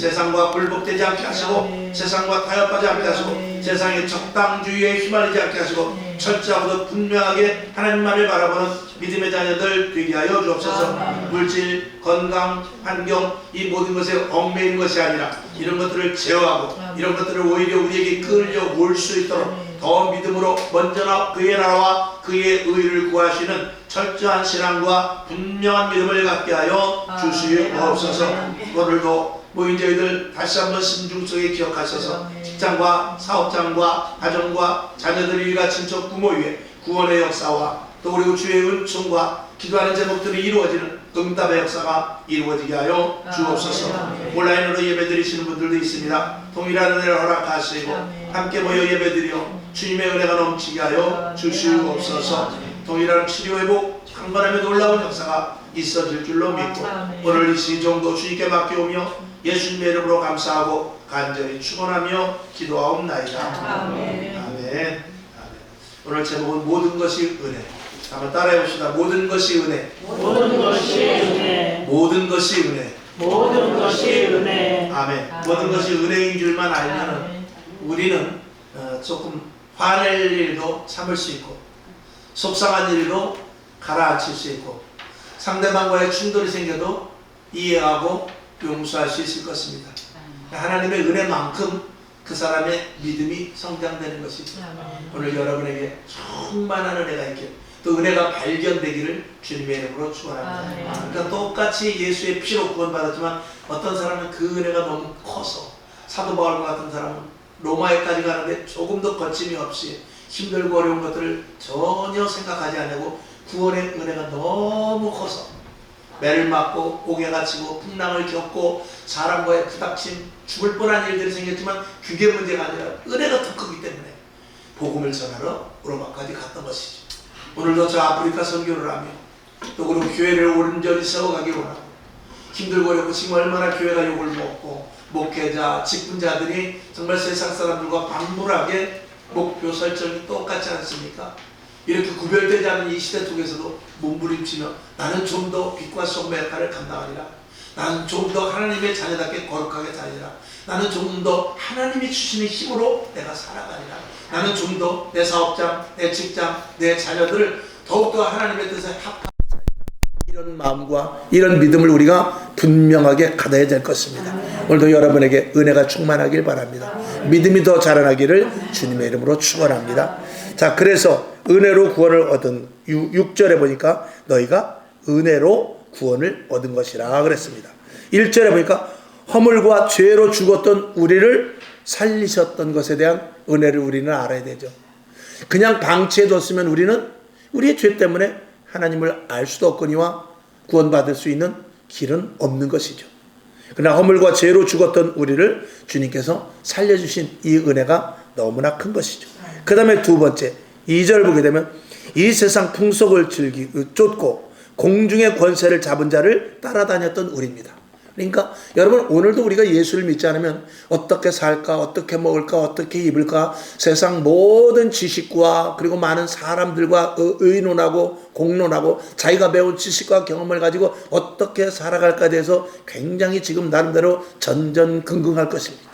세상과 굴복되지 않게 하시고 세상과 타협하지 않게 하시고 세상의 적당주의에 휘말리지 않게 하시고 철저하고도 분명하게 하나님만을 바라보는 믿음의 자녀들 되게 하여 주옵소서. 물질, 건강, 환경 이 모든 것에 얽매이는 것이 아니라 이런 것들을 제어하고 이런 것들을 오히려 우리에게 끌려올 수 있도록 더 믿음으로 먼저나 그의 나라와 그의 의를 구하시는 철저한 신앙과 분명한 믿음을 갖게 하여 주시옵소서. 오늘도 모인 저희들 다시 한번 심중 속에 기억하셔서 직장과 사업장과 가정과 자녀들이 일가 친척 부모 위에 구원의 역사와 또 그리고 주의 은총과 기도하는 제목들이 이루어지는 응답의 역사가 이루어지게 하여 주옵소서. 온라인으로 예배드리시는 분들도 있습니다. 동일한 은혜를 허락하시고 함께 모여 예배드려 주님의 은혜가 넘치게 하여 주시옵소서. 동일한 치료회복 강건함에 놀라운 역사가 있어질 줄로 믿고 오늘 이 시정도 주님께 맡겨오며 예수님의 이름으로 감사하고 간절히 축원하며 기도하옵나이다. 아멘. 오늘 제목은 모든 것이 은혜. 한번 따라해봅시다. 모든 것이 은혜. 모든 것이 은혜. 모든 것이 은혜. 모든 것이 은혜. 아멘. 모든 것이 은혜인 줄만 알면 우리는 조금 화낼 일도 참을 수 있고 속상한 일도 가라앉힐 수 있고 상대방과의 충돌이 생겨도 이해하고 용서할 수 있을 것입니다. 하나님의 은혜만큼 그 사람의 믿음이 성장되는 것이죠. 오늘 여러분에게 충만한 은혜가 있기를 또 은혜가 발견되기를 주님의 이름으로 축원합니다. 그러니까 똑같이 예수의 피로 구원받았지만 어떤 사람은 그 은혜가 너무 커서 사도 바울 같은 사람은 로마에까지 가는데 조금도 거침이 없이 힘들고 어려운 것들을 전혀 생각하지 않고 구원의 은혜가 너무 커서 매를 맞고 옥에 갇히고 풍랑을 겪고 사람과의 부닥침 죽을 뻔한 일들이 생겼지만 그게 문제가 아니라 은혜가 더 크기 때문에 복음을 전하러 로마까지 갔던 것이죠. 오늘도 저 아프리카 선교를 하며 또 그리고 교회를 온전히 세워가기 원하고 힘들고 어렵고 지금 얼마나 교회가 욕을 먹고 목회자, 직분자들이 정말 세상 사람들과 방불하게 목표 설정이 똑같지 않습니까? 이렇게 구별되지 않은 이 시대 속에서도 몸부림치며 나는 좀 더 빛과 소금의 역할을 감당하리라. 나는 좀 더 하나님의 자녀답게 거룩하게 살리라. 나는 좀 더 하나님이 주시는 힘으로 내가 살아가리라. 나는 좀 더 내 사업장, 내 직장, 내 자녀들을 더욱더 하나님의 뜻에 합하게 살리라. 이런 마음과 이런 믿음을 우리가 분명하게 가져야 될 것입니다. 오늘도 여러분에게 은혜가 충만하길 바랍니다. 믿음이 더 자라나기를 주님의 이름으로 축원합니다. 자, 그래서 은혜로 구원을 얻은 6절에 보니까 너희가 은혜로 구원을 얻은 것이라 그랬습니다. 1절에 보니까 허물과 죄로 죽었던 우리를 살리셨던 것에 대한 은혜를 우리는 알아야 되죠. 그냥 방치해뒀으면 우리는 우리의 죄 때문에 하나님을 알 수도 없거니와 구원받을 수 있는 길은 없는 것이죠. 그러나 허물과 죄로 죽었던 우리를 주님께서 살려주신 이 은혜가 너무나 큰 것이죠. 그 다음에 두 번째 2절 보게 되면 이 세상 풍속을 쫓고 공중의 권세를 잡은 자를 따라다녔던 우리입니다. 그러니까 여러분 오늘도 우리가 예수를 믿지 않으면 어떻게 살까 어떻게 먹을까 어떻게 입을까 세상 모든 지식과 그리고 많은 사람들과 의논하고 공론하고 자기가 배운 지식과 경험을 가지고 어떻게 살아갈까에 대해서 굉장히 지금 나름대로 전전긍긍할 것입니다.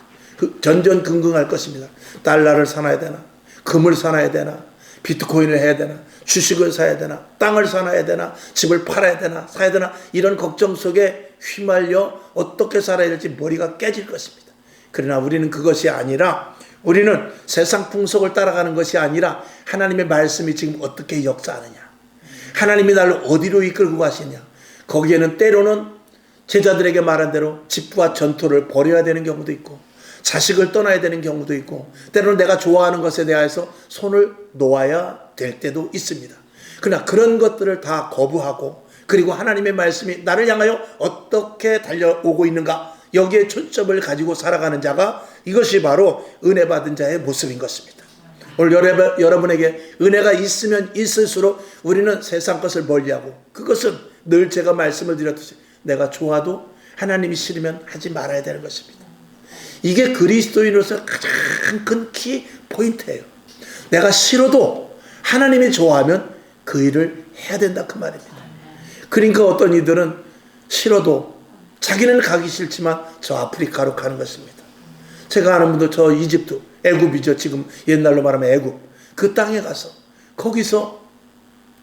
전전긍긍할 것입니다. 달러를 사놔야 되나 금을 사놔야 되나 비트코인을 해야 되나 주식을 사야 되나 땅을 사놔야 되나 집을 팔아야 되나 사야 되나 이런 걱정 속에 휘말려 어떻게 살아야 될지 머리가 깨질 것입니다. 그러나 우리는 그것이 아니라 우리는 세상 풍속을 따라가는 것이 아니라 하나님의 말씀이 지금 어떻게 역사하느냐 하나님이 나를 어디로 이끌고 가시냐 거기에는 때로는 제자들에게 말한 대로 집과 전토를 벌여야 되는 경우도 있고 자식을 떠나야 되는 경우도 있고 때로는 내가 좋아하는 것에 대해서 손을 놓아야 될 때도 있습니다. 그러나 그런 것들을 다 거부하고 그리고 하나님의 말씀이 나를 향하여 어떻게 달려오고 있는가 여기에 초점을 가지고 살아가는 자가 이것이 바로 은혜 받은 자의 모습인 것입니다. 오늘 여러분에게 은혜가 있으면 있을수록 우리는 세상 것을 멀리하고 그것은 늘 제가 말씀을 드렸듯이 내가 좋아도 하나님이 싫으면 하지 말아야 되는 것입니다. 이게 그리스도인으로서 가장 큰 키 포인트예요. 내가 싫어도 하나님이 좋아하면 그 일을 해야 된다 그 말입니다. 그러니까 어떤 이들은 싫어도 자기는 가기 싫지만 저 아프리카로 가는 것입니다. 제가 아는 분도 저 이집트, 애굽이죠. 지금 옛날로 말하면 애굽. 그 땅에 가서 거기서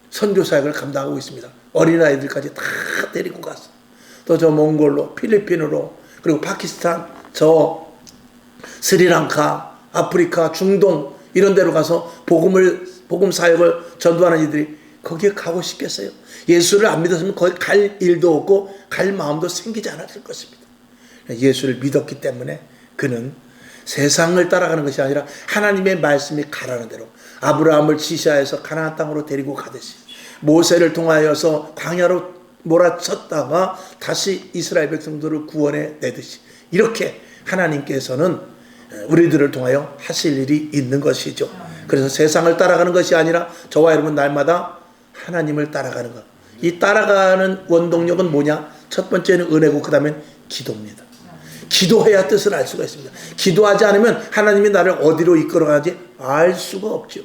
선교 사역을 감당하고 있습니다. 어린아이들까지 다 데리고 가서 또 저 몽골로, 필리핀으로, 그리고 파키스탄, 저 스리랑카, 아프리카, 중동 이런 데로 가서 복음 사역을 전도하는 이들이 거기에 가고 싶겠어요? 예수를 안 믿었으면 거기 갈 일도 없고 갈 마음도 생기지 않았을 것입니다. 예수를 믿었기 때문에 그는 세상을 따라가는 것이 아니라 하나님의 말씀이 가라는 대로 아브라함을 지시하여서 가나안 땅으로 데리고 가듯이 모세를 통하여서 광야로 몰아쳤다가 다시 이스라엘 백성들을 구원해 내듯이 이렇게 하나님께서는 우리들을 통하여 하실 일이 있는 것이죠. 그래서 세상을 따라가는 것이 아니라 저와 여러분 날마다 하나님을 따라가는 것. 이 따라가는 원동력은 뭐냐? 첫 번째는 은혜고 그 다음엔 기도입니다. 기도해야 뜻을 알 수가 있습니다. 기도하지 않으면 하나님이 나를 어디로 이끌어가는지 알 수가 없죠.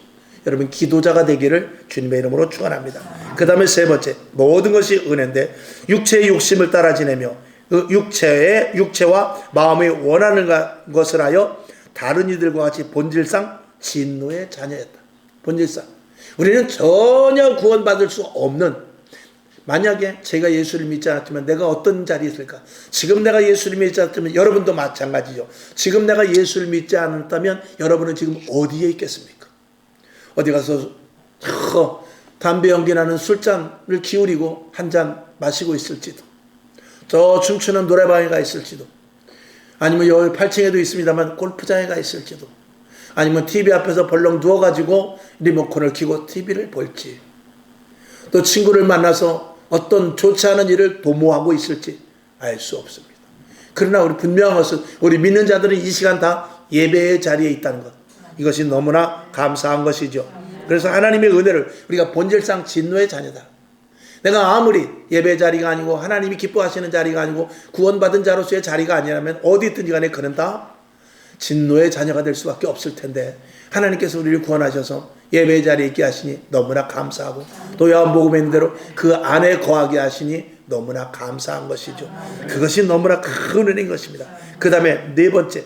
여러분 기도자가 되기를 주님의 이름으로 축원합니다. 그 다음에 세 번째, 모든 것이 은혜인데 육체의 욕심을 따라 지내며 그 육체와 마음이 원하는 것을 하여 다른 이들과 같이 본질상 진노의 자녀였다. 본질상 우리는 전혀 구원받을 수 없는, 만약에 제가 예수를 믿지 않았다면 내가 어떤 자리에 있을까? 지금 내가 예수를 믿지 않았다면 여러분도 마찬가지죠. 지금 내가 예수를 믿지 않았다면 여러분은 지금 어디에 있겠습니까? 어디 가서 담배 연기 나는 술잔을 기울이고 한 잔 마시고 있을지도, 저 춤추는 노래방에 가 있을지도, 아니면 여기 8층에도 있습니다만 골프장에 가 있을지도, 아니면 TV 앞에서 벌렁 누워가지고 리모컨을 켜고 TV를 볼지, 또 친구를 만나서 어떤 좋지 않은 일을 도모하고 있을지 알 수 없습니다. 그러나 우리 분명한 것은 우리 믿는 자들은 이 시간 다 예배의 자리에 있다는 것, 이것이 너무나 감사한 것이죠. 그래서 하나님의 은혜를 우리가 본질상 진노의 자녀다. 내가 아무리 예배 자리가 아니고 하나님이 기뻐하시는 자리가 아니고 구원받은 자로서의 자리가 아니라면 어디 있든지 간에 그는 다 진노의 자녀가 될 수밖에 없을 텐데 하나님께서 우리를 구원하셔서 예배의 자리에 있게 하시니 너무나 감사하고 또 요한복음에 있는 대로 그 안에 거하게 하시니 너무나 감사한 것이죠. 그것이 너무나 큰 은혜인 것입니다. 그 다음에 네 번째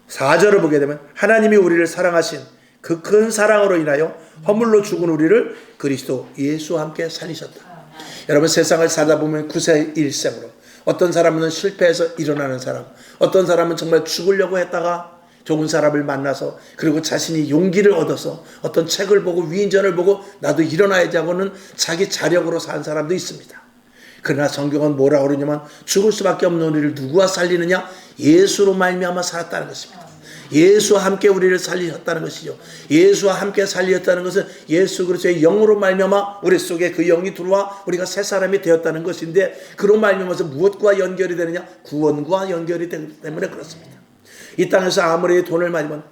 4절을 보게 되면 하나님이 우리를 사랑하신 그 큰 사랑으로 인하여 허물로 죽은 우리를 그리스도 예수와 함께 살리셨다. 여러분 세상을 살다 보면 구세일생으로 어떤 사람은 실패해서 일어나는 사람, 어떤 사람은 정말 죽으려고 했다가 좋은 사람을 만나서 그리고 자신이 용기를 얻어서 어떤 책을 보고 위인전을 보고 나도 일어나야지 하고는 자기 자력으로 산 사람도 있습니다. 그러나 성경은 뭐라고 그러냐면 죽을 수밖에 없는 우리를 누구와 살리느냐? 예수로 말미암아 살았다는 것입니다. 예수와 함께 우리를 살리셨다는 것이죠. 예수와 함께 살리셨다는 것은 예수 그리스도의 영으로 말미암아 우리 속에 그 영이 들어와 우리가 새 사람이 되었다는 것인데, 그로 말미암아서 무엇과 연결이 되느냐? 구원과 연결이 되기 때문에 그렇습니다. 이 땅에서 아무리 돈을 많이 번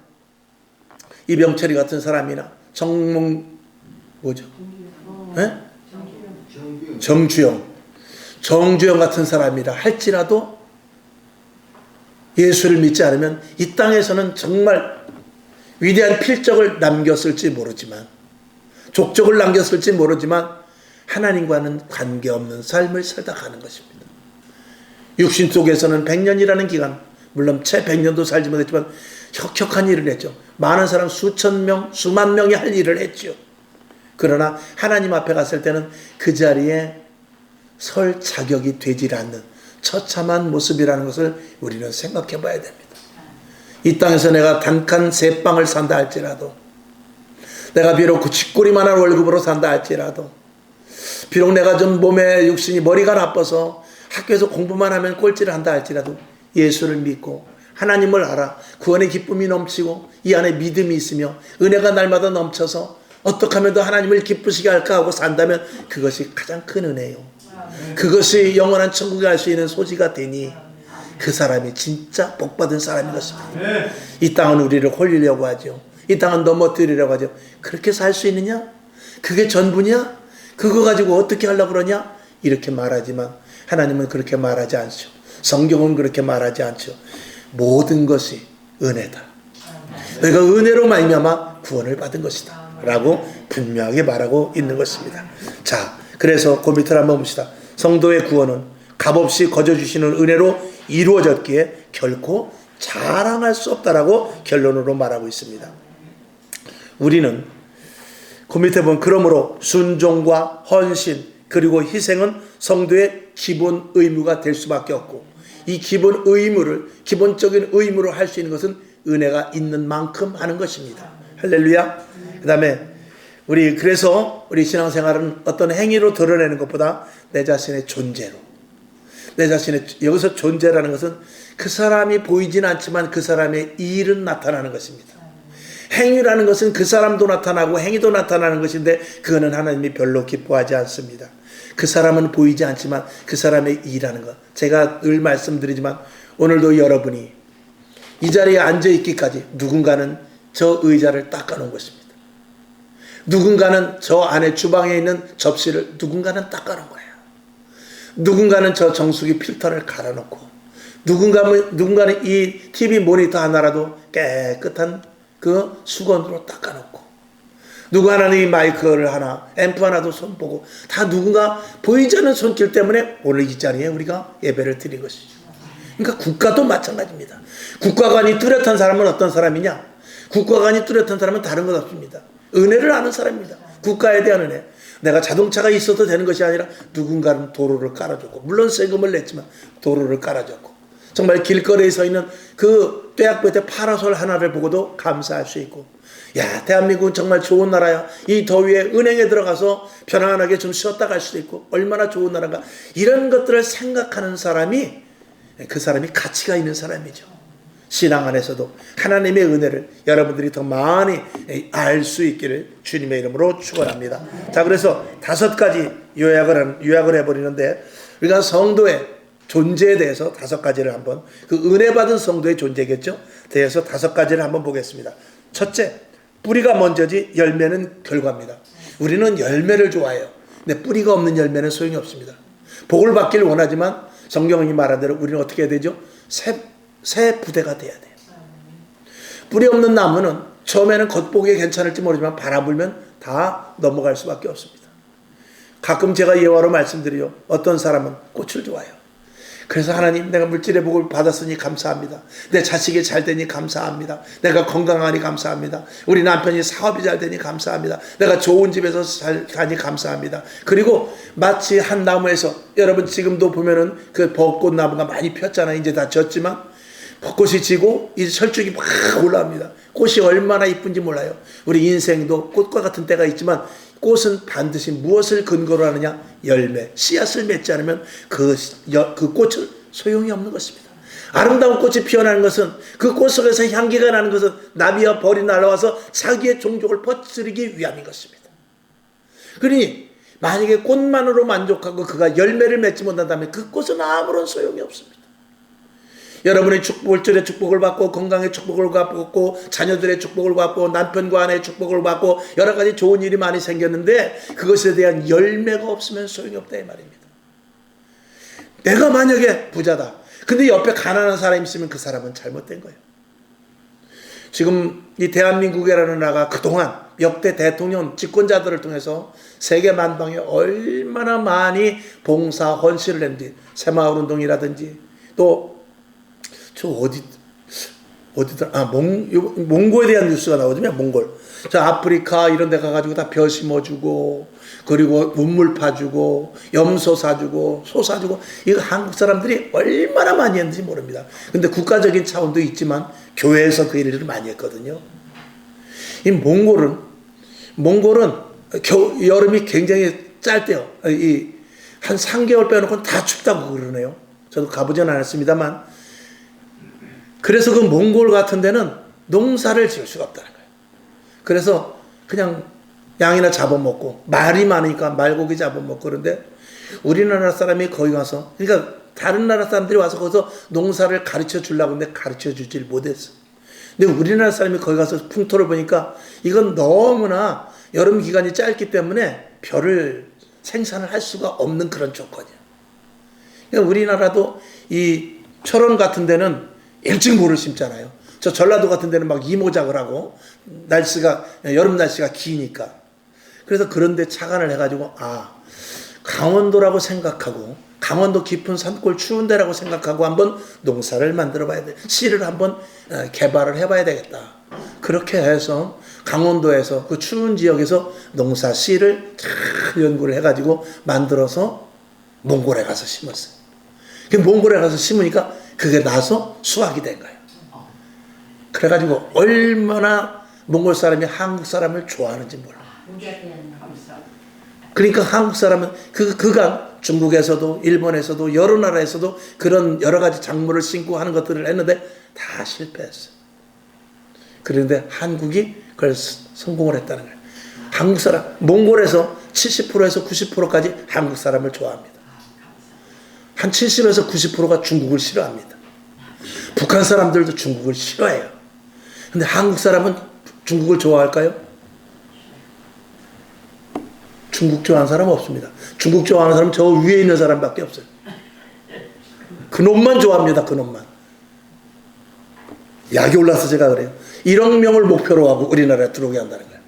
이병철이 같은 사람이나 정주영 같은 사람이라 할지라도 예수를 믿지 않으면 이 땅에서는 정말 위대한 필적을 남겼을지 모르지만, 족적을 남겼을지 모르지만 하나님과는 관계없는 삶을 살다 가는 것입니다. 육신 속에서는 100년이라는 기간, 물론 채 100년도 살지 못했지만 혁혁한 일을 했죠. 많은 사람 수천 명, 수만 명이 할 일을 했죠. 그러나 하나님 앞에 갔을 때는 그 자리에 설 자격이 되질 않는 처참한 모습이라는 것을 우리는 생각해 봐야 됩니다. 이 땅에서 내가 단칸 세 빵을 산다 할지라도, 내가 비록 그 쥐꼬리만한 월급으로 산다 할지라도, 비록 내가 좀 몸에 육신이 머리가 나빠서 학교에서 공부만 하면 꼴찌를 한다 할지라도 예수를 믿고 하나님을 알아 구원의 기쁨이 넘치고 이 안에 믿음이 있으며 은혜가 날마다 넘쳐서 어떻게 하면 더 하나님을 기쁘시게 할까 하고 산다면 그것이 가장 큰 은혜예요. 그것이 영원한 천국에 갈 수 있는 소지가 되니 그 사람이 진짜 복받은 사람인 것입니다. 이 땅은 우리를 홀리려고 하죠. 이 땅은 넘어뜨리려고 하죠. 그렇게 살 수 있느냐? 그게 전부냐? 그거 가지고 어떻게 하려고 그러냐? 이렇게 말하지만 하나님은 그렇게 말하지 않죠. 성경은 그렇게 말하지 않죠. 모든 것이 은혜다. 너희가 은혜로 말미암아 구원을 받은 것이다 라고 분명하게 말하고 있는 것입니다. 자, 그래서 그 밑을 한번 봅시다. 성도의 구원은 값없이 거저주시는 은혜로 이루어졌기에 결코 자랑할 수 없다라고 결론으로 말하고 있습니다. 우리는 그 밑에 보면 그러므로 순종과 헌신 그리고 희생은 성도의 기본 의무가 될 수밖에 없고 이 기본 의무를 기본적인 의무로 할 수 있는 것은 은혜가 있는 만큼 하는 것입니다. 할렐루야. 그 다음에 그래서 우리 신앙생활은 어떤 행위로 드러내는 것보다 내 자신의 존재로 여기서 존재라는 것은 그 사람이 보이진 않지만 그 사람의 일은 나타나는 것입니다. 행위라는 것은 그 사람도 나타나고 행위도 나타나는 것인데 그거는 하나님이 별로 기뻐하지 않습니다. 그 사람은 보이지 않지만 그 사람의 일하는 것. 제가 늘 말씀드리지만 오늘도 여러분이 이 자리에 앉아있기까지 누군가는 저 의자를 닦아놓은 것입니다. 누군가는 저 안에 주방에 있는 접시를 누군가는 닦아놓은 거예요. 누군가는 저 정수기 필터를 갈아놓고 누군가는 이 TV 모니터 하나라도 깨끗한 그 수건으로 닦아놓고 누구 하나는 이 마이크를 하나 앰프 하나도 손보고 다 누군가 보이지 않는 손길 때문에 오늘 이 자리에 우리가 예배를 드린 것이죠. 그러니까 국가도 마찬가지입니다. 국가관이 뚜렷한 사람은 어떤 사람이냐? 국가관이 뚜렷한 사람은 다른 것 없습니다. 은혜를 아는 사람입니다. 국가에 대한 은혜. 내가 자동차가 있어도 되는 것이 아니라 누군가는 도로를 깔아줬고 물론 세금을 냈지만 도로를 깔아줬고 정말 길거리에 서 있는 그 떼약볕에 파라솔 하나를 보고도 감사할 수 있고 야 대한민국은 정말 좋은 나라야. 이 더위에 은행에 들어가서 편안하게 좀 쉬었다 갈 수도 있고 얼마나 좋은 나라인가. 이런 것들을 생각하는 사람이 그 사람이 가치가 있는 사람이죠. 신앙 안에서도 하나님의 은혜를 여러분들이 더 많이 알 수 있기를 주님의 이름으로 축원합니다. 자, 그래서 5가지 요약을 해버리는데 우리가 성도의 존재에 대해서 5가지를 한번 그 은혜 받은 성도의 존재겠죠. 대해서 5가지를 한번 보겠습니다. 첫째, 뿌리가 먼저지 열매는 결과입니다. 우리는 열매를 좋아해요. 근데 뿌리가 없는 열매는 소용이 없습니다. 복을 받기를 원하지만 성경이 말한 대로 우리는 어떻게 해야 되죠? 새 부대가 돼야 돼요. 뿌리 없는 나무는 처음에는 겉보기에 괜찮을지 모르지만 바람 불면 다 넘어갈 수밖에 없습니다. 가끔 제가 예화로 말씀드려요. 어떤 사람은 꽃을 좋아해요. 그래서 하나님 내가 물질의 복을 받았으니 감사합니다. 내 자식이 잘 되니 감사합니다. 내가 건강하니 감사합니다. 우리 남편이 사업이 잘 되니 감사합니다. 내가 좋은 집에서 잘 가니 감사합니다. 그리고 마치 한 나무에서 여러분 지금도 보면은 그 벚꽃 나무가 많이 폈잖아요. 이제 다 졌지만 벚꽃이 지고 이제 철쭉이 막 올라옵니다. 꽃이 얼마나 이쁜지 몰라요. 우리 인생도 꽃과 같은 때가 있지만 꽃은 반드시 무엇을 근거로 하느냐? 열매, 씨앗을 맺지 않으면 그 꽃은 소용이 없는 것입니다. 아름다운 꽃이 피어나는 것은 그 꽃 속에서 향기가 나는 것은 나비와 벌이 날아와서 자기의 종족을 퍼뜨리기 위함인 것입니다. 그러니 만약에 꽃만으로 만족하고 그가 열매를 맺지 못한다면 그 꽃은 아무런 소용이 없습니다. 여러분의 물질의 축복을 받고 건강의 축복을 받고 자녀들의 축복을 받고 남편과 아내의 축복을 받고 여러 가지 좋은 일이 많이 생겼는데 그것에 대한 열매가 없으면 소용이 없다 이 말입니다. 내가 만약에 부자다. 근데 옆에 가난한 사람이 있으면 그 사람은 잘못된 거예요. 지금 이 대한민국이라는 나라가 그동안 역대 대통령 집권자들을 통해서 세계 만방에 얼마나 많이 봉사 헌신을 했는지 새마을운동이라든지 또 저 어디더라? 몽골에 대한 뉴스가 나오거든요. 몽골. 저 아프리카 이런 데 가가지고 다 벼 심어주고 그리고 문물 파주고 염소 사주고 소 사주고 이거 한국 사람들이 얼마나 많이 했는지 모릅니다. 근데 국가적인 차원도 있지만 교회에서 그 일을 많이 했거든요. 이 몽골은 여름이 굉장히 짧대요. 한 3개월 빼놓고는 다 춥다고 그러네요. 저도 가보진 않았습니다만 그래서 그 몽골 같은 데는 농사를 지을 수가 없다는 거예요. 그래서 그냥 양이나 잡아먹고 말이 많으니까 말고기 잡아먹고 그런데 우리나라 사람이 거기 가서 그러니까 다른 나라 사람들이 와서 거기서 농사를 가르쳐 주려고 하는데 가르쳐 주질 못했어. 근데 우리나라 사람이 거기 가서 풍토를 보니까 이건 너무나 여름 기간이 짧기 때문에 벼를 생산을 할 수가 없는 그런 조건이야. 그러니까 우리나라도 이 철원 같은 데는 일찍 모를 심잖아요. 저 전라도 같은 데는 막 이모작을 하고 여름 날씨가 기니까. 그래서 그런데 착안을 해가지고 강원도라고 생각하고 강원도 깊은 산골 추운 데라고 생각하고 한번 농사를 만들어 봐야 돼. 씨를 한번 개발을 해봐야 되겠다. 그렇게 해서 강원도에서 그 추운 지역에서 농사 씨를 잘 연구를 해가지고 만들어서 몽골에 가서 심었어요. 그 몽골에 가서 심으니까 그게 나서 수확이 된 거예요. 그래가지고 얼마나 몽골 사람이 한국 사람을 좋아하는지 몰라. 그러니까 한국 사람은 그간 중국에서도 일본에서도 여러 나라에서도 그런 여러 가지 작물을 심고 하는 것들을 했는데 다 실패했어요. 그런데 한국이 그걸 성공을 했다는 거예요. 한국 사람, 몽골에서 70%에서 90%까지 한국 사람을 좋아합니다. 한 70에서 90%가 중국을 싫어합니다. 북한 사람들도 중국을 싫어해요. 근데 한국 사람은 중국을 좋아할까요? 중국 좋아하는 사람 없습니다. 중국 좋아하는 사람은 저 위에 있는 사람밖에 없어요. 그놈만 좋아합니다. 그놈만. 약이 올라서 제가 그래요. 1억 명을 목표로 하고 우리나라에 들어오게 한다는 거예요.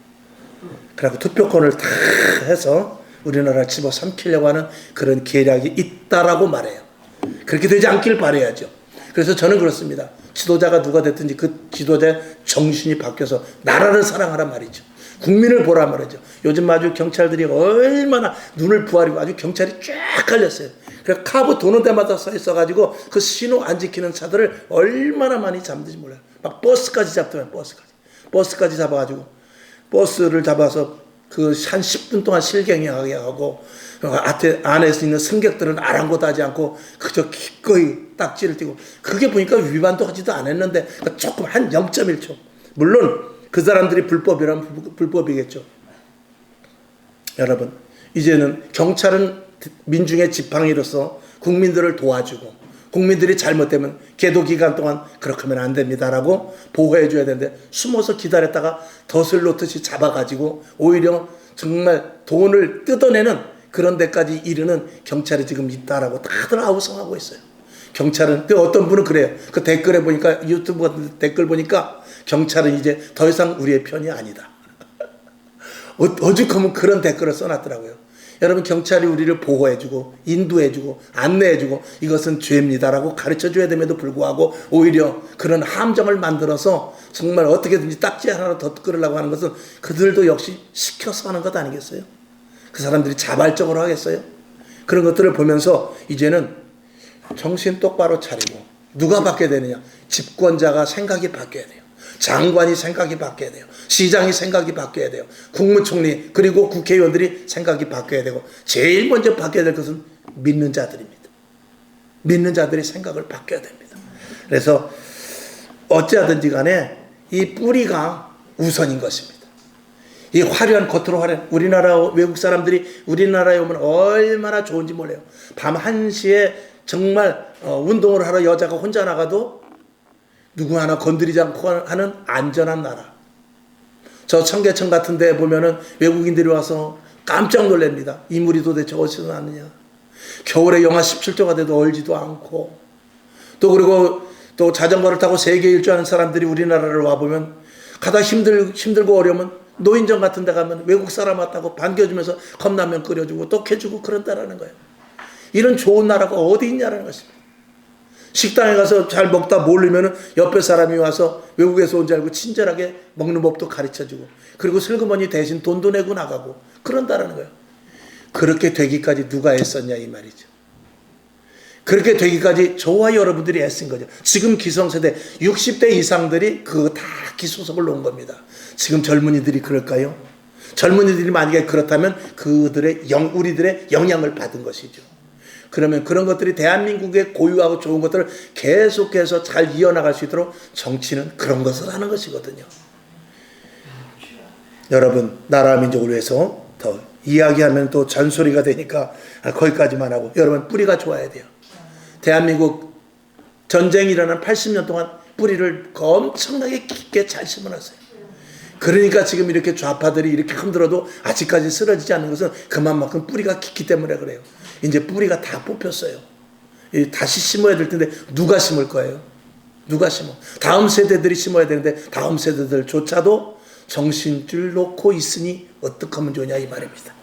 그래서 투표권을 다 해서 우리나라를 집어삼키려고 하는 그런 계략이 있다라고 말해요. 그렇게 되지 않길 바라야죠. 그래서 저는 그렇습니다. 지도자가 누가 됐든지 그 지도자의 정신이 바뀌어서 나라를 사랑하란 말이죠. 국민을 보란 말이죠. 요즘 아주 경찰들이 얼마나 눈을 부하리고 아주 경찰이 쫙 깔렸어요. 그래서 카브 도는 데마다 서 있어가지고 그 신호 안 지키는 차들을 얼마나 많이 잡는지 몰라요. 막 버스까지 잡더만 버스까지 잡아가지고 버스를 잡아서 그 한 10분 동안 실갱이하게 하고 안에서 있는 승객들은 아랑곳하지 않고 그저 기꺼이 딱지를 띄고 그게 보니까 위반도 하지도 않았는데 조금 한 0.1초 물론 그 사람들이 불법이라면 불법이겠죠. 여러분 이제는 경찰은 민중의 지팡이로서 국민들을 도와주고 국민들이 잘못되면 계도 기간 동안 그렇게 하면 안 됩니다라고 보호해 줘야 되는데 숨어서 기다렸다가 덫을 놓듯이 잡아가지고 오히려 정말 돈을 뜯어내는 그런 데까지 이르는 경찰이 지금 있다라고 다들 아우성하고 있어요. 경찰은 어떤 분은 그래요. 그 댓글에 보니까 유튜브 같은 댓글 보니까 경찰은 이제 더 이상 우리의 편이 아니다. 오죽하면 그런 댓글을 써놨더라고요. 여러분 경찰이 우리를 보호해주고 인도해주고 안내해주고 이것은 죄입니다라고 가르쳐줘야 됨에도 불구하고 오히려 그런 함정을 만들어서 정말 어떻게든지 딱지 하나 더 끌으려고 하는 것은 그들도 역시 시켜서 하는 것 아니겠어요? 그 사람들이 자발적으로 하겠어요? 그런 것들을 보면서 이제는 정신 똑바로 차리고 누가 바뀌어야 되느냐? 집권자가 생각이 바뀌어야 돼요. 장관이 생각이 바뀌어야 돼요. 시장이 생각이 바뀌어야 돼요. 국무총리 그리고 국회의원들이 생각이 바뀌어야 되고 제일 먼저 바뀌어야 될 것은 믿는 자들입니다. 믿는 자들이 생각을 바뀌어야 됩니다. 그래서 어찌하든지 간에 이 뿌리가 우선인 것입니다. 이 화려한 겉으로 화려한 우리나라 외국 사람들이 우리나라에 오면 얼마나 좋은지 몰라요. 밤 1시에 정말 운동을 하러 여자가 혼자 나가도 누구 하나 건드리지 않고 하는 안전한 나라. 저 청계천 같은 데 보면은 외국인들이 와서 깜짝 놀랍니다. 이 물이 도대체 어디서 나느냐. 겨울에 영하 17도가 돼도 얼지도 않고 또 그리고 또 자전거를 타고 세계 일주하는 사람들이 우리나라를 와보면 가다 힘들고 어려우면 노인정 같은 데 가면 외국 사람 왔다고 반겨주면서 컵라면 끓여주고 떡해주고 그런다라는 거예요. 이런 좋은 나라가 어디 있냐라는 것입니다. 식당에 가서 잘 먹다 모르면 옆에 사람이 와서 외국에서 온 줄 알고 친절하게 먹는 법도 가르쳐주고 그리고 슬그머니 대신 돈도 내고 나가고 그런다라는 거예요. 그렇게 되기까지 누가 애썼냐 이 말이죠. 그렇게 되기까지 저와 여러분들이 애쓴 거죠. 지금 기성세대 60대 이상들이 그거 다 기소석을 놓은 겁니다. 지금 젊은이들이 그럴까요? 젊은이들이 만약에 그렇다면 우리들의 영향을 받은 것이죠. 그러면 그런 것들이 대한민국의 고유하고 좋은 것들을 계속해서 잘 이어나갈 수 있도록 정치는 그런 것을 하는 것이거든요. 여러분 나라 민족을 위해서 더 이야기하면 또 잔소리가 되니까 거기까지만 하고 여러분 뿌리가 좋아야 돼요. 대한민국 전쟁이 일어난 80년 동안 뿌리를 엄청나게 깊게 잘 심어놨어요. 그러니까 지금 이렇게 좌파들이 이렇게 흔들어도 아직까지 쓰러지지 않는 것은 그만큼 뿌리가 깊기 때문에 그래요. 이제 뿌리가 다 뽑혔어요. 다시 심어야 될 텐데 누가 심을 거예요? 누가 심어? 다음 세대들이 심어야 되는데 다음 세대들조차도 정신줄 놓고 있으니 어떡하면 좋냐 이 말입니다.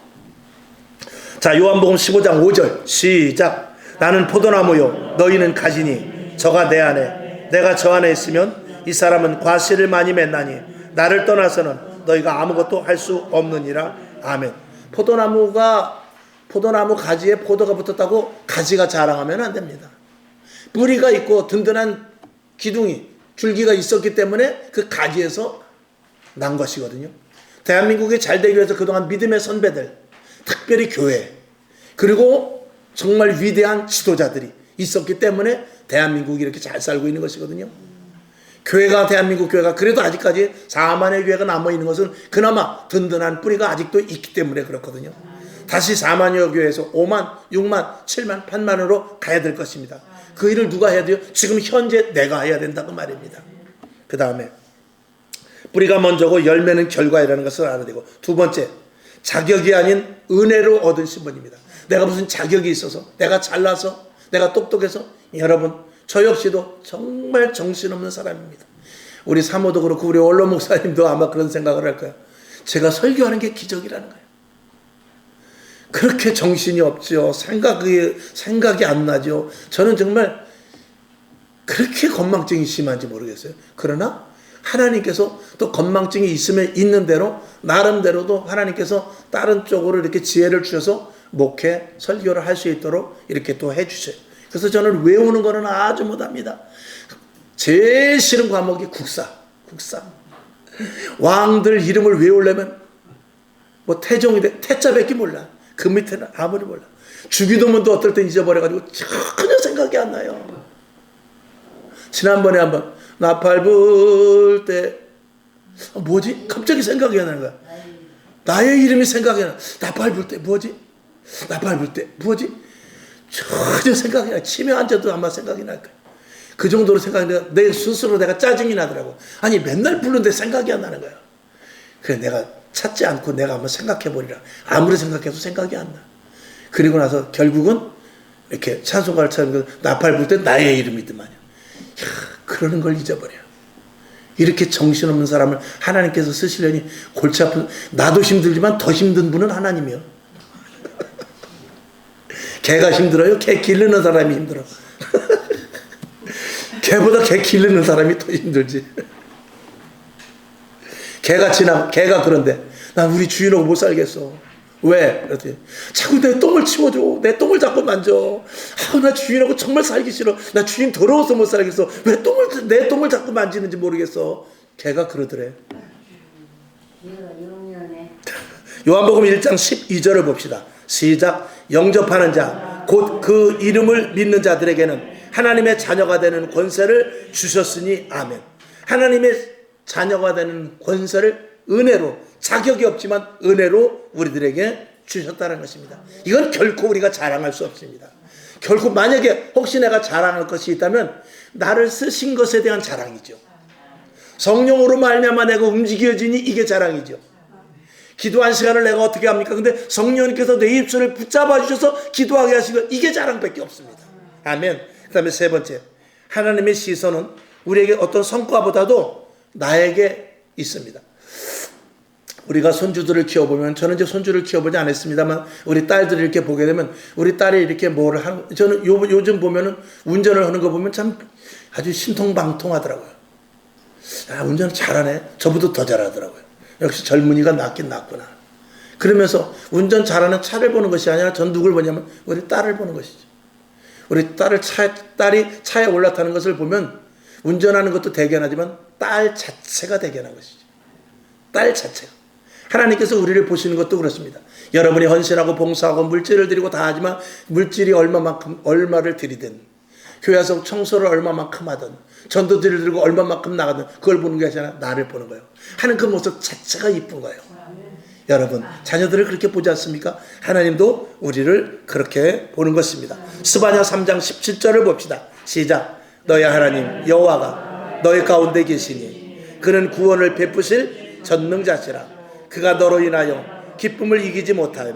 자 요한복음 15장 5절 시작. 나는 포도나무요 너희는 가지니 저가 내 안에 내가 저 안에 있으면 이 사람은 과실을 많이 맺나니 나를 떠나서는 너희가 아무것도 할 수 없느니라. 아멘. 포도나무 가지에 포도가 붙었다고 가지가 자랑하면 안 됩니다. 뿌리가 있고 든든한 기둥이 줄기가 있었기 때문에 그 가지에서 난 것이거든요. 대한민국이 잘 되기 위해서 그동안 믿음의 선배들, 특별히 교회, 그리고 정말 위대한 지도자들이 있었기 때문에 대한민국이 이렇게 잘 살고 있는 것이거든요. 대한민국 교회가 그래도 아직까지 4만의 교회가 남아있는 것은 그나마 든든한 뿌리가 아직도 있기 때문에 그렇거든요. 다시 4만여 교회에서 5만, 6만, 7만, 8만으로 가야 될 것입니다. 그 일을 누가 해야 돼요? 지금 현재 내가 해야 된다고 말입니다. 그 다음에 뿌리가 먼저고 열매는 결과이라는 것을 알아야 되고, 두 번째, 자격이 아닌 은혜로 얻은 신분입니다. 내가 무슨 자격이 있어서, 내가 잘나서, 내가 똑똑해서, 여러분 저 역시도 정말 정신없는 사람입니다. 우리 사모도 그렇고 우리 원로 목사님도 아마 그런 생각을 할 거예요. 제가 설교하는 게 기적이라는 거예요. 그렇게 정신이 없죠. 생각이 안 나죠. 저는 정말 그렇게 건망증이 심한지 모르겠어요. 그러나 하나님께서 또 건망증이 있으면 있는 대로 나름대로도 하나님께서 다른 쪽으로 이렇게 지혜를 주셔서 목회, 설교를 할 수 있도록 이렇게 또 해주셔요. 그래서 저는 외우는 거는 아주 못합니다. 제일 싫은 과목이 국사. 왕들 이름을 외우려면 뭐 태종이 태자밖에 몰라. 그 밑에는 아무리 몰라. 주기도문도 어떨 땐 잊어버려가지고 전혀 생각이 안 나요. 지난번에 한번 나팔 불 때 뭐지? 갑자기 생각이 안 나는 거야. 나의 이름이 생각이 안 나. 나팔 불 때 뭐지? 나팔 불 때 뭐지? 전혀 생각이 안 나. 치매 환자도 아마 생각이 날 거야. 그 정도로 생각이 나. 내 스스로 내가 짜증이 나더라고. 아니 맨날 부르는데 생각이 안 나는 거야. 그래 내가 찾지 않고 내가 한번 생각해보리라. 아무리 생각해도 생각이 안 나. 그리고 나서 결국은 이렇게 찬송가를 찾으면 나팔 불 때 나의 이름이더만요. 그러는 걸 잊어버려. 이렇게 정신없는 사람을 하나님께서 쓰시려니 골치 아픈, 나도 힘들지만 더 힘든 분은 하나님이요. 개가 힘들어요? 개 기르는 사람이 힘들어. 개보다 개 기르는 사람이 더 힘들지. 개가 그런데 난 우리 주인하고 못 살겠어. 왜? 그랬더니 자꾸 내 똥을 치워줘. 내 똥을 자꾸 만져. 나 주인하고 정말 살기 싫어. 나 주인 더러워서 못 살겠어. 왜 내 똥을 자꾸 만지는지 모르겠어. 개가 그러더래. 요한복음 1장 12절을 봅시다. 시작. 영접하는 자 곧 그 이름을 믿는 자들에게는 하나님의 자녀가 되는 권세를 주셨으니 아멘. 하나님의 자녀가 되는 권세를 은혜로, 자격이 없지만 은혜로 우리들에게 주셨다는 것입니다. 이건 결코 우리가 자랑할 수 없습니다. 결코 만약에 혹시 내가 자랑할 것이 있다면 나를 쓰신 것에 대한 자랑이죠. 성령으로 말미암아 내가 움직여지니 이게 자랑이죠. 기도한 시간을 내가 어떻게 합니까? 근데 성령님께서 내 입술을 붙잡아 주셔서 기도하게 하시고 이게 자랑밖에 없습니다. 아멘. 그 다음에 세 번째, 하나님의 시선은 우리에게 어떤 성과보다도 나에게 있습니다. 우리가 손주들을 키워보면, 저는 이제 손주를 키워보지 않았습니다만 우리 딸들을 이렇게 보게 되면 우리 딸이 이렇게 뭐를 하는, 저는 요즘 보면은 운전을 하는 거 보면 참 아주 신통방통하더라고요. 운전을 잘하네. 저보다 더 잘하더라고요. 역시 젊은이가 낫긴 낫구나. 그러면서 운전 잘하는 차를 보는 것이 아니라 전 누굴 보냐면 우리 딸을 보는 것이죠. 우리 딸이 차에 올라타는 것을 보면 운전하는 것도 대견하지만 딸 자체가 대견한 것이죠. 딸 자체가. 하나님께서 우리를 보시는 것도 그렇습니다. 여러분이 헌신하고 봉사하고 물질을 드리고 다 하지만 물질이 얼마를 들이든, 교회에서 청소를 얼마만큼 하든, 전도지를 들고 얼마만큼 나가든 그걸 보는 게 아니라 나를 보는 거예요. 하는 그 모습 자체가 이쁜 거예요. 여러분 자녀들을 그렇게 보지 않습니까? 하나님도 우리를 그렇게 보는 것입니다. 스바냐 3장 17절을 봅시다. 시작. 너희 하나님 여호와가 너희 가운데 계시니 그는 구원을 베푸실 전능자시라. 그가 너로 인하여 기쁨을 이기지 못하며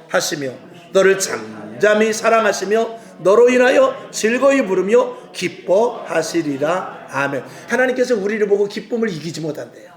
하시며 너를 잠잠히 사랑하시며 너로 인하여 즐거이 부르며 기뻐하시리라. 아멘. 하나님께서 우리를 보고 기쁨을 이기지 못한대요.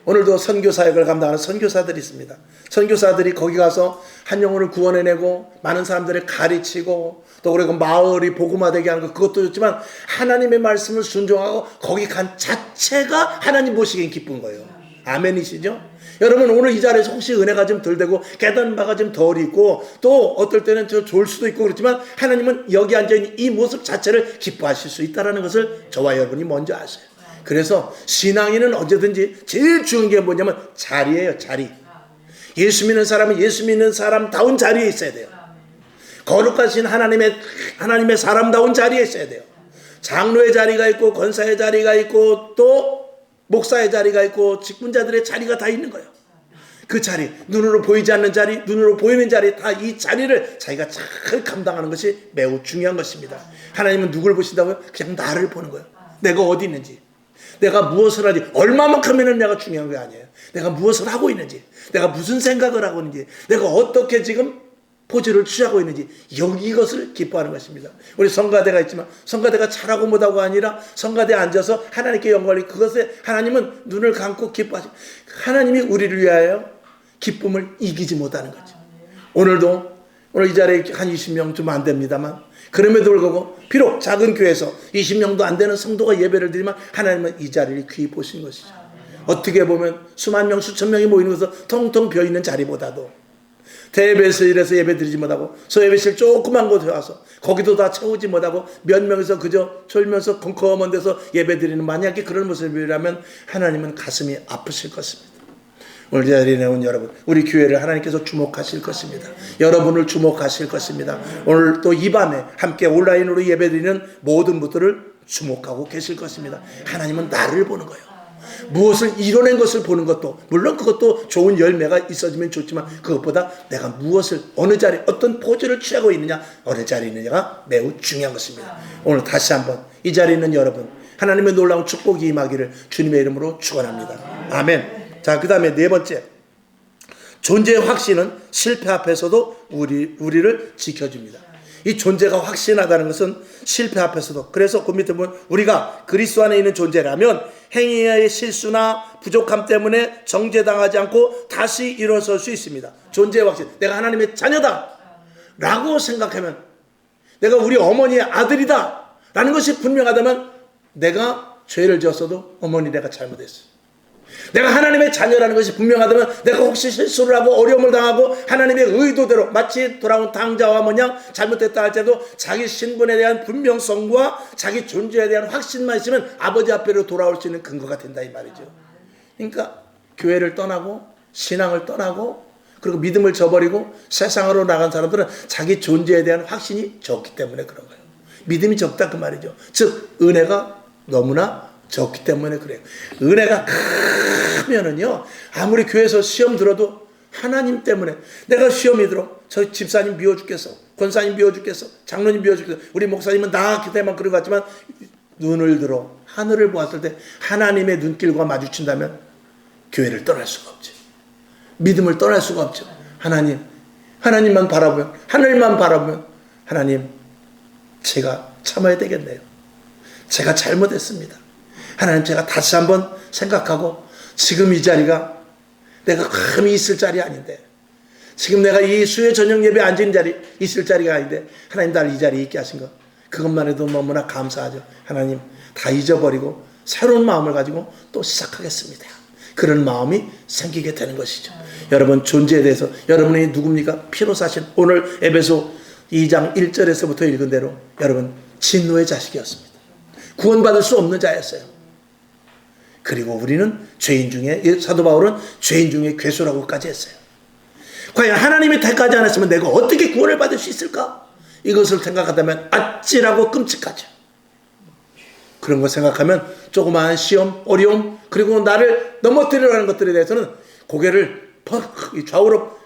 오늘도 선교사역을 감당하는 선교사들이 있습니다. 선교사들이 거기 가서 한 영혼을 구원해내고 많은 사람들을 가르치고 또 그리고 마을이 복음화되게 하는 것, 그것도 좋지만 하나님의 말씀을 순종하고 거기 간 자체가 하나님 보시기엔 기쁜 거예요. 아멘이시죠? 여러분, 오늘 이 자리에서 혹시 은혜가 좀 덜 되고 깨닫는 바가 좀 덜 있고 또 어떨 때는 저 좋을 수도 있고 그렇지만 하나님은 여기 앉아있는 이 모습 자체를 기뻐하실 수 있다는 것을 저와 여러분이 먼저 아세요. 그래서 신앙인은 언제든지 제일 중요한 게 뭐냐면 자리예요. 자리. 예수 믿는 사람은 예수 믿는 사람다운 자리에 있어야 돼요. 거룩하신 하나님의 사람다운 자리에 있어야 돼요. 장로의 자리가 있고 권사의 자리가 있고 또 목사의 자리가 있고 직분자들의 자리가 다 있는 거예요. 그 자리, 눈으로 보이지 않는 자리, 눈으로 보이는 자리, 다 이 자리를 자기가 잘 감당하는 것이 매우 중요한 것입니다. 하나님은 누굴 보신다고요? 그냥 나를 보는 거예요. 내가 어디 있는지, 내가 무엇을 하지, 얼마만큼 했느냐가 중요한 게 아니에요. 내가 무엇을 하고 있는지, 내가 무슨 생각을 하고 있는지, 내가 어떻게 지금 포즈를 취하고 있는지, 이것을 기뻐하는 것입니다. 우리 성가대가 있지만 성가대가 잘하고 못하고 아니라 성가대에 앉아서 하나님께 영광을, 그것에 하나님은 눈을 감고 기뻐하시고 하나님이 우리를 위하여 기쁨을 이기지 못하는 거죠. 오늘 이 자리에 한 20명 좀 안 됩니다만 그럼에도 불구하고 비록 작은 교회에서 20명도 안 되는 성도가 예배를 드리면 하나님은 이 자리를 귀히 보시는 것이죠. 어떻게 보면 수만 명 수천 명이 모이는 것은 텅텅 비어있는 자리보다도 대예배실에서 예배 드리지 못하고 소예배실 조그만 곳에 와서 거기도 다 채우지 못하고 몇 명에서 그저 졸면서 컴컴한 데서 예배 드리는 만약에 그런 모습이라면 하나님은 가슴이 아프실 것입니다. 오늘 자리에 나온 여러분, 우리 교회를 하나님께서 주목하실 것입니다. 여러분을 주목하실 것입니다. 오늘 또 이 밤에 함께 온라인으로 예배드리는 모든 분들을 주목하고 계실 것입니다. 하나님은 나를 보는 거예요. 무엇을 이뤄낸 것을 보는 것도 물론 그것도 좋은 열매가 있어지면 좋지만 그것보다 내가 무엇을 어느 자리 어떤 포즈를 취하고 있느냐, 어느 자리에 있느냐가 매우 중요한 것입니다. 오늘 다시 한번 이 자리에 있는 여러분, 하나님의 놀라운 축복이 임하기를 주님의 이름으로 축원합니다. 아멘. 자, 그 다음에 네 번째, 존재의 확신은 실패 앞에서도 우리를 지켜줍니다. 이 존재가 확신하다는 것은 실패 앞에서도, 그래서 그 밑에 보면 우리가 그리스도 안에 있는 존재라면 행위의 실수나 부족함 때문에 정죄당하지 않고 다시 일어설 수 있습니다. 존재의 확신, 내가 하나님의 자녀다 라고 생각하면, 내가 우리 어머니의 아들이다 라는 것이 분명하다면 내가 죄를 지었어도 어머니 내가 잘못했어. 내가 하나님의 자녀라는 것이 분명하다면 내가 혹시 실수를 하고 어려움을 당하고 하나님의 의도대로 마치 돌아온 당자와 모양 잘못했다 할지라도 자기 신분에 대한 분명성과 자기 존재에 대한 확신만 있으면 아버지 앞에로 돌아올 수 있는 근거가 된다 이 말이죠. 그러니까 교회를 떠나고 신앙을 떠나고 그리고 믿음을 저버리고 세상으로 나간 사람들은 자기 존재에 대한 확신이 적기 때문에 그런 거예요. 믿음이 적다 그 말이죠. 즉 은혜가 너무나 적기 때문에 그래요. 은혜가 크면은요, 아무리 교회에서 시험 들어도 하나님 때문에, 내가 시험이 들어 저 집사님 미워 죽겠어, 권사님 미워 죽겠어, 장로님 미워 죽겠어, 우리 목사님은 나 그때만 그런 것 같지만 눈을 들어 하늘을 보았을 때 하나님의 눈길과 마주친다면 교회를 떠날 수가 없죠. 믿음을 떠날 수가 없죠. 하나님만 바라보면, 하늘만 바라보면 하나님, 제가 참아야 되겠네요. 제가 잘못했습니다. 하나님, 제가 다시 한번 생각하고 지금 이 자리가 내가 감히 있을 자리 아닌데, 지금 내가 이 수요 저녁 예배 앉은 자리 있을 자리가 아닌데 하나님 날 이 자리에 있게 하신 것, 그것만 해도 너무나 감사하죠. 하나님, 다 잊어버리고 새로운 마음을 가지고 또 시작하겠습니다. 그런 마음이 생기게 되는 것이죠. 여러분, 존재에 대해서 여러분이 누굽니까? 피로 사신, 오늘 에베소 2장 1절에서부터 읽은 대로 여러분 진노의 자식이었습니다. 구원받을 수 없는 자였어요. 그리고 우리는 죄인 중에, 사도 바울은 죄인 중에 괴수라고까지 했어요. 과연 하나님이 택하지 않았으면 내가 어떻게 구원을 받을 수 있을까? 이것을 생각하다면 아찔하고 끔찍하죠. 그런 거 생각하면 조그마한 시험, 어려움, 그리고 나를 넘어뜨리려고 하는 것들에 대해서는 고개를 좌우로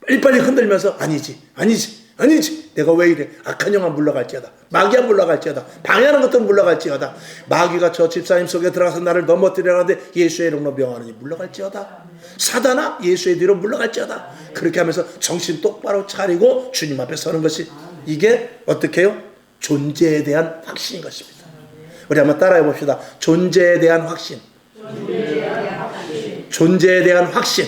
빨리빨리 흔들면서 아니지 내가 왜 이래, 악한 영혼 물러갈지어다, 마귀가 물러갈지어다, 방해하는 것들은 물러갈지어다, 마귀가 저 집사님 속에 들어가서 나를 넘어뜨리려 하는데 예수의 이름으로 명하느니 물러갈지어다, 사단아 예수의 뒤로 물러갈지어다. 그렇게 하면서 정신 똑바로 차리고 주님 앞에 서는 것이, 이게 어떻게 해요? 존재에 대한 확신인 것입니다. 우리 한번 따라해 봅시다. 존재에 대한 확신. 존재에 대한 확신,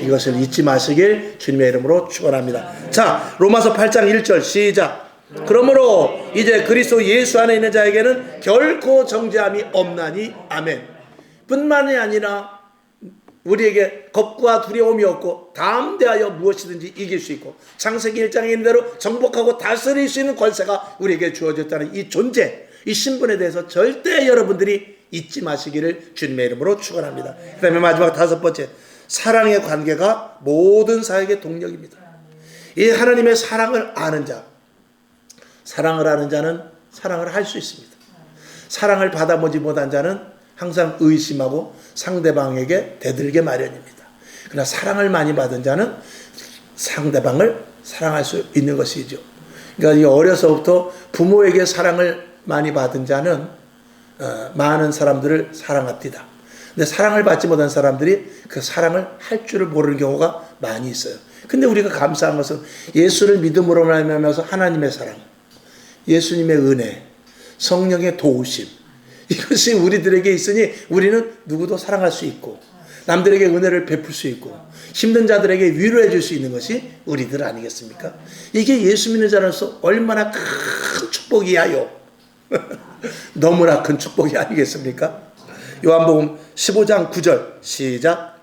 이것을 잊지 마시길 주님의 이름으로 축원합니다. 자, 로마서 8장 1절 시작. 그러므로 이제 그리스도 예수 안에 있는 자에게는 결코 정죄함이 없나니 아멘. 뿐만이 아니라 우리에게 겁과 두려움이 없고 담대하여 무엇이든지 이길 수 있고 창세기 1장에 있는 대로 정복하고 다스릴 수 있는 권세가 우리에게 주어졌다는 이 존재, 이 신분에 대해서 절대 여러분들이 잊지 마시기를 주님의 이름으로 축원합니다. 그 다음에 마지막 5번째, 사랑의 관계가 모든 사역의 동력입니다. 이 하나님의 사랑을 아는 자, 사랑을 아는 자는 사랑을 할 수 있습니다. 사랑을 받아보지 못한 자는 항상 의심하고 상대방에게 대들게 마련입니다. 그러나 사랑을 많이 받은 자는 상대방을 사랑할 수 있는 것이죠. 그러니까 어려서부터 부모에게 사랑을 많이 받은 자는 많은 사람들을 사랑합니다. 근데 사랑을 받지 못한 사람들이 그 사랑을 할 줄을 모르는 경우가 많이 있어요. 근데 우리가 감사한 것은 예수를 믿음으로 말미암아서 하나님의 사랑, 예수님의 은혜, 성령의 도우심, 이것이 우리들에게 있으니 우리는 누구도 사랑할 수 있고 남들에게 은혜를 베풀 수 있고 힘든 자들에게 위로해 줄 수 있는 것이 우리들 아니겠습니까? 이게 예수 믿는 자로서 얼마나 큰 축복이야요. 너무나 큰 축복이 아니겠습니까? 요한복음 15장 9절 시작.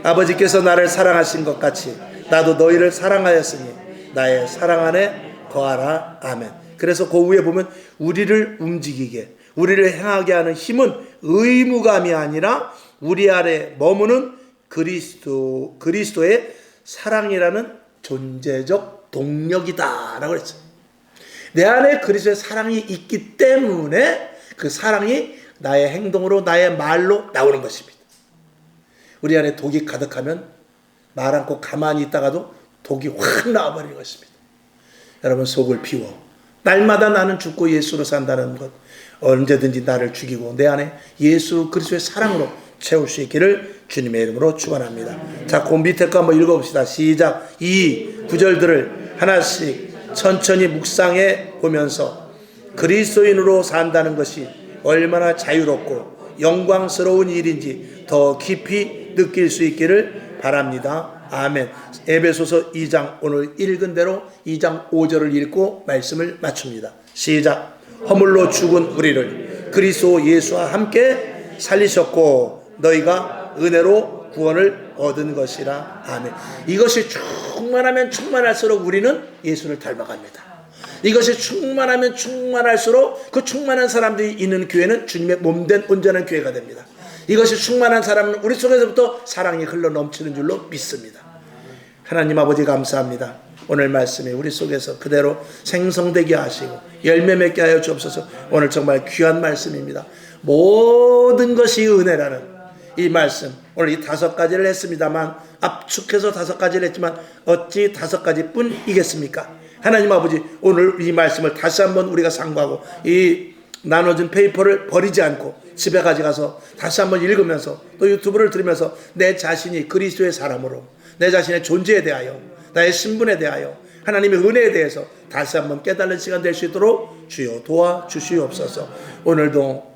아버지께서 나를 사랑하신 것 같이 나도 너희를 사랑하였으니 나의 사랑 안에 거하라. 아멘. 그래서 그 위에 보면 우리를 움직이게, 우리를 행하게 하는 힘은 의무감이 아니라 우리 아래 머무는 그리스도의 사랑이라는 존재적 동력이다라고 그랬어요. 내 안에 그리스도의 사랑이 있기 때문에 그 사랑이 나의 행동으로, 나의 말로 나오는 것입니다. 우리 안에 독이 가득하면 말 않고 가만히 있다가도 독이 확 나와버리는 것입니다. 여러분, 속을 비워 날마다 나는 죽고 예수로 산다는 것, 언제든지 나를 죽이고 내 안에 예수 그리스도의 사랑으로 채울 수 있기를 주님의 이름으로 축원합니다. 자, 그 밑에 거 한번 읽어봅시다. 시작. 이 구절들을 하나씩 천천히 묵상해 보면서 그리스도인으로 산다는 것이 얼마나 자유롭고 영광스러운 일인지 더 깊이 느낄 수 있기를 바랍니다. 아멘. 에베소서 2장 오늘 읽은 대로 2장 5절을 읽고 말씀을 마칩니다. 시작. 허물로 죽은 우리를 그리스도 예수와 함께 살리셨고 너희가 은혜로 구원을 얻은 것이라. 아멘. 이것이 충만하면 충만할수록 우리는 예수를 닮아갑니다. 이것이 충만하면 충만할수록 그 충만한 사람들이 있는 교회는 주님의 몸된 온전한 교회가 됩니다. 이것이 충만한 사람은 우리 속에서부터 사랑이 흘러 넘치는 줄로 믿습니다. 하나님 아버지 감사합니다. 오늘 말씀이 우리 속에서 그대로 생성되게 하시고 열매 맺게 하여 주옵소서. 오늘 정말 귀한 말씀입니다. 모든 것이 은혜라는 이 말씀, 오늘 이 5가지를 했습니다만 압축해서 5가지를 했지만 어찌 5가지뿐이겠습니까? 하나님 아버지, 오늘 이 말씀을 다시 한번 우리가 상고하고 이 나눠준 페이퍼를 버리지 않고 집에 가져가서 다시 한번 읽으면서 또 유튜브를 들으면서 내 자신이 그리스도의 사람으로, 내 자신의 존재에 대하여, 나의 신분에 대하여, 하나님의 은혜에 대해서 다시 한번 깨달는 시간 될 수 있도록 주여 도와주시옵소서. 오늘도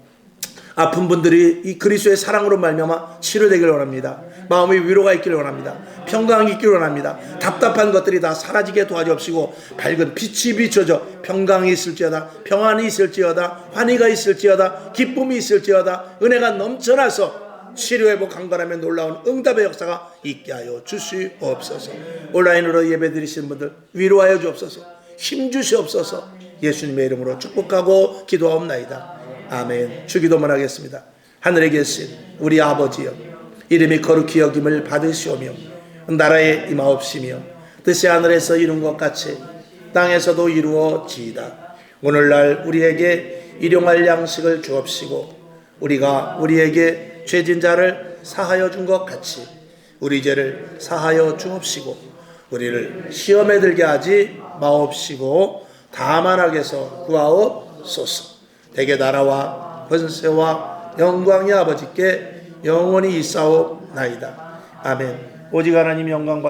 아픈 분들이 이 그리스도의 사랑으로 말미암아 치료되기를 원합니다. 마음의 위로가 있기를 원합니다. 평강이 있기를 원합니다. 답답한 것들이 다 사라지게 도와주옵시고 밝은 빛이 비춰져 평강이 있을지어다, 평안이 있을지어다, 환희가 있을지어다, 기쁨이 있을지어다, 은혜가 넘쳐나서 치료회복 강건하며 놀라운 응답의 역사가 있게 하여 주시옵소서. 온라인으로 예배드리시는 분들 위로하여 주옵소서. 힘주시옵소서. 예수님의 이름으로 축복하고 기도하옵나이다. 아멘. 주기도만 하겠습니다. 하늘에 계신 우리 아버지여, 이름이 거룩히 여김을 받으시오며 나라에 임하옵시며 뜻이 하늘에서 이룬 것 같이 땅에서도 이루어지이다. 오늘날 우리에게 일용할 양식을 주옵시고 우리가 우리에게 죄진 자를 사하여 준 것 같이 우리 죄를 사하여 주옵시고 우리를 시험에 들게 하지 마옵시고 다만 악에서 구하옵소서. 대개 나라와 권세와 영광이 아버지께 영원히 있사옵나이다. 아멘. 오직 하나님 영광